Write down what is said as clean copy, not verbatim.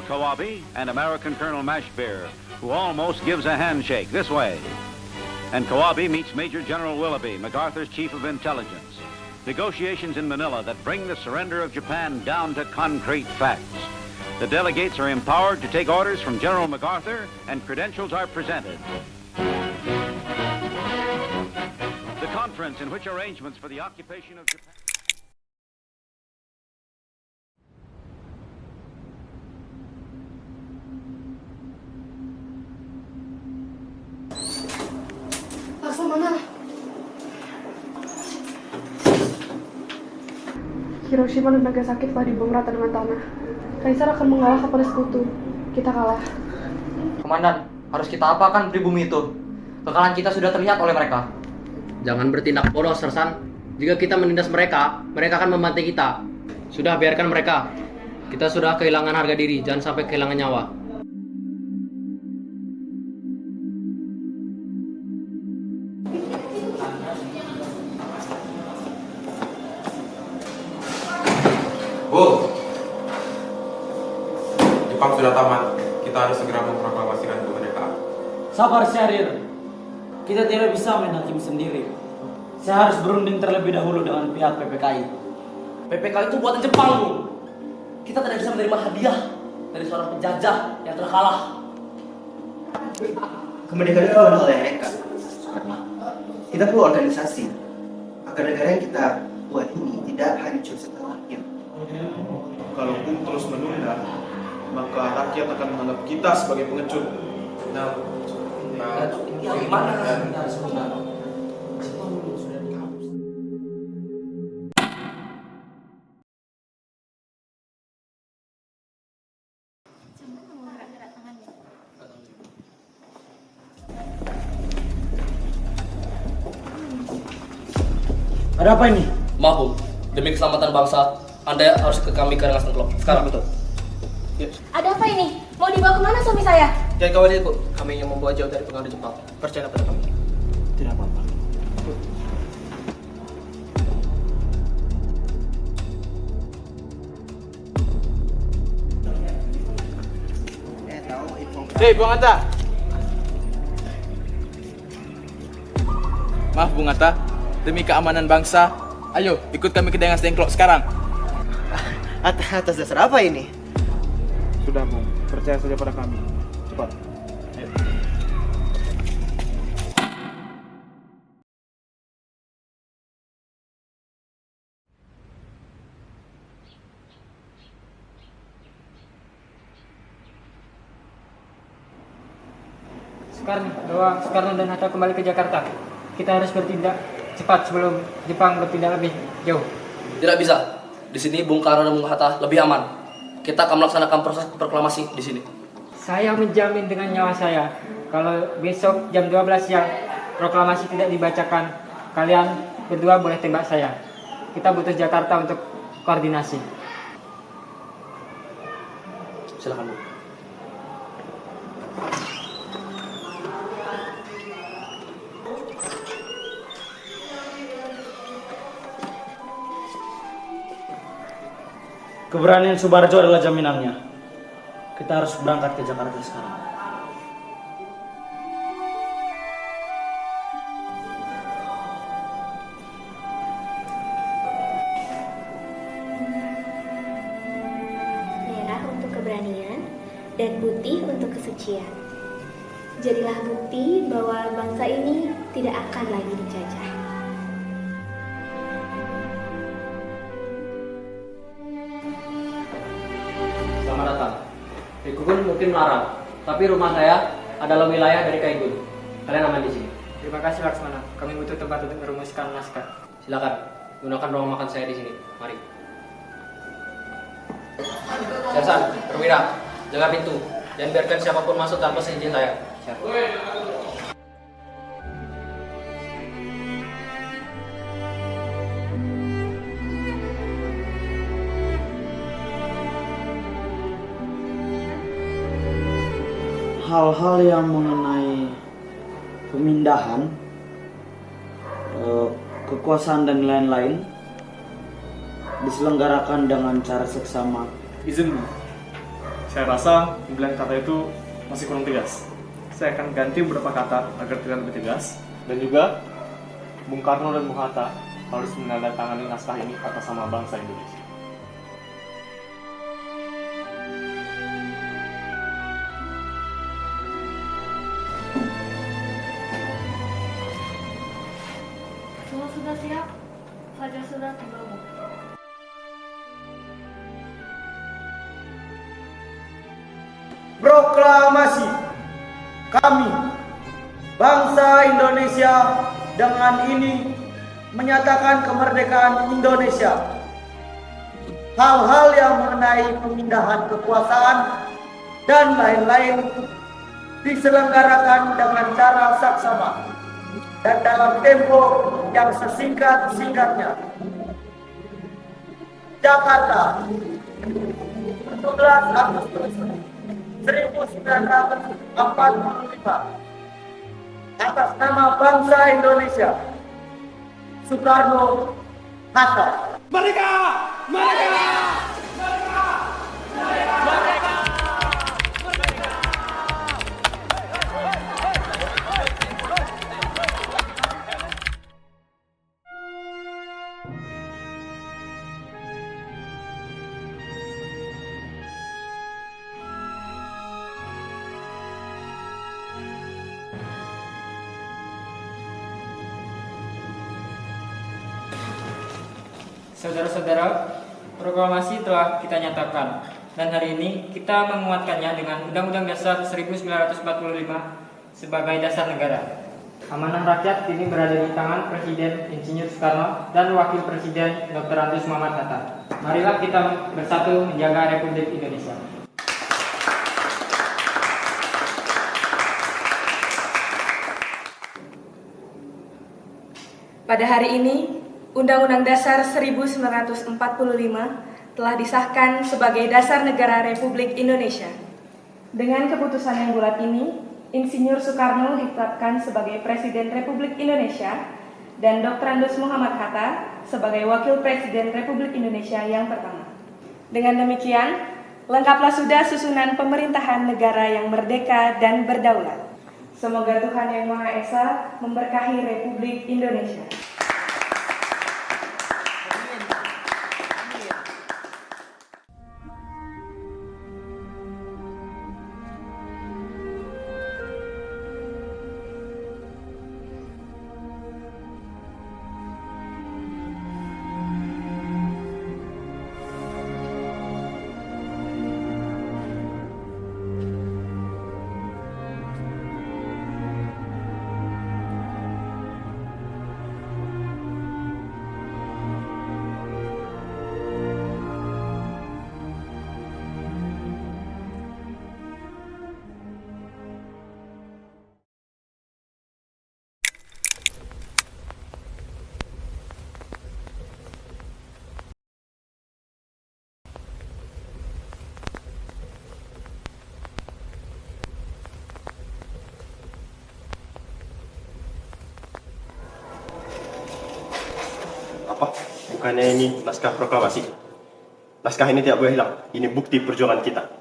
Kawabe and American Colonel Mashbeer, who almost gives a handshake this way. And Kawabe meets Major General Willoughby, MacArthur's Chief of Intelligence. Negotiations in Manila that bring the surrender of Japan down to concrete facts. The delegates are empowered to take orders from General MacArthur, and credentials are presented. The conference in which arrangements for the occupation of Japan... Mana? Hiroshima dan Nagasaki telah dibom rata dengan tanah. Kaisar akan mengalah kepada sekutu. Kita kalah. Komandan, harus kita apakan pribumi itu? Kekalahan kita sudah terlihat oleh mereka. Jangan bertindak bodoh, Sersan. Jika kita menindas mereka, mereka akan membantai kita. Sudah, biarkan mereka. Kita sudah kehilangan harga diri, jangan sampai kehilangan nyawa. Bu, Jepang sudah tamat. Kita harus segera memproklamasikan kemerdekaan. Sabar, Syahrir. Kita tidak bisa main hakim sendiri. Saya harus berunding terlebih dahulu dengan pihak PPKI. PPKI itu buatan Jepang, Bu. Kita tidak bisa menerima hadiah dari seorang penjajah yang telah kalah. Kemerdekaan itu adalah hal yang nekat, Soekarno. Kita perlu organisasi agar negara yang kita buat ini tidak hancur setelahnya. Kalaupun terus menunda, maka rakyat akan menganggap kita sebagai pengecut. Ya gimana? Kita harus menang. Ada apa ini? Maaf, Bu. Demi keselamatan bangsa, Anda harus ke kami ke Rengas Dengklok. Sekarang. Betul. Ada apa ini? Mau dibawa kemana suami saya? Jangan khawatir, Bu. Kami yang membawa jauh dari pengaruh Jepang. Percaya pada kami. Tidak apa-apa. Hei, Bung Atta. Maaf, Bung Atta. Demi keamanan bangsa, ayo ikut kami ke Rengas Dengklok sekarang. Atas dasar apa ini? Sudah, Bung. Percaya saja pada kami. Cepat. Soekarno dan Hatta kembali ke Jakarta. Kita harus bertindak cepat sebelum Jepang bertindak lebih jauh. Tidak bisa. Di sini Bung Karno dan Bung Hatta lebih aman. Kita akan melaksanakan proses proklamasi di sini. Saya menjamin dengan nyawa saya, kalau besok jam 12 siang proklamasi tidak dibacakan, kalian berdua boleh tembak saya. Kita butuh Jakarta untuk koordinasi. Silakan, Bu. Keberanian Subarjo adalah jaminannya. Kita harus berangkat ke Jakarta sekarang. Merah untuk keberanian dan putih untuk kesucian. Jadilah bukti bahwa bangsa ini tidak akan lagi dijajah. Selamat datang. Rikugun mungkin melarang, tapi rumah saya adalah wilayah dari Kaigun. Kalian aman di sini. Terima kasih Laksmana. Kami butuh tempat untuk merumuskan naskah. Silakan, gunakan ruang makan saya di sini. Mari. Sersan, perwira, jaga pintu. Jangan biarkan siapapun masuk tanpa seizin saya. Siap. Hal-hal yang mengenai pemindahan, kekuasaan dan lain-lain diselenggarakan dengan cara seksama. Izin, Saya rasa pemilihan kata itu masih kurang tegas. Saya akan ganti beberapa kata agar terlihat lebih tegas. Dan juga, Bung Karno dan Bung Hatta harus menandatangani naskah ini atas nama bangsa Indonesia. Semua sudah siap? Saja sudah tunggu. Proklamasi kami, bangsa Indonesia, dengan ini menyatakan kemerdekaan Indonesia. Hal-hal yang mengenai pemindahan kekuasaan dan lain-lain diselenggarakan dengan cara saksama dan dalam tempo yang sesingkat-singkatnya. Jakarta, 11 Agustus 1945, atas nama bangsa Indonesia, Soekarno Hatta. Merdeka! Merdeka! Merdeka! Merdeka! Saudara-saudara, proklamasi telah kita nyatakan dan hari ini kita menguatkannya dengan Undang-Undang Dasar 1945 sebagai dasar negara. Amanah rakyat kini berada di tangan Presiden Insinyur Soekarno dan Wakil Presiden Dr. Andes Muhammad Hatta. Marilah kita bersatu menjaga Republik Indonesia. Pada hari ini, Undang-Undang Dasar 1945 telah disahkan sebagai dasar negara Republik Indonesia. Dengan keputusan yang bulat ini, Insinyur Soekarno ditetapkan sebagai Presiden Republik Indonesia dan Dr. Andes Muhammad Hatta sebagai Wakil Presiden Republik Indonesia yang pertama. Dengan demikian, lengkaplah sudah susunan pemerintahan negara yang merdeka dan berdaulat. Semoga Tuhan Yang Maha Esa memberkahi Republik Indonesia. Apa? Bukannya ini naskah proklamasi? Naskah ini tidak boleh hilang. Ini bukti perjuangan kita.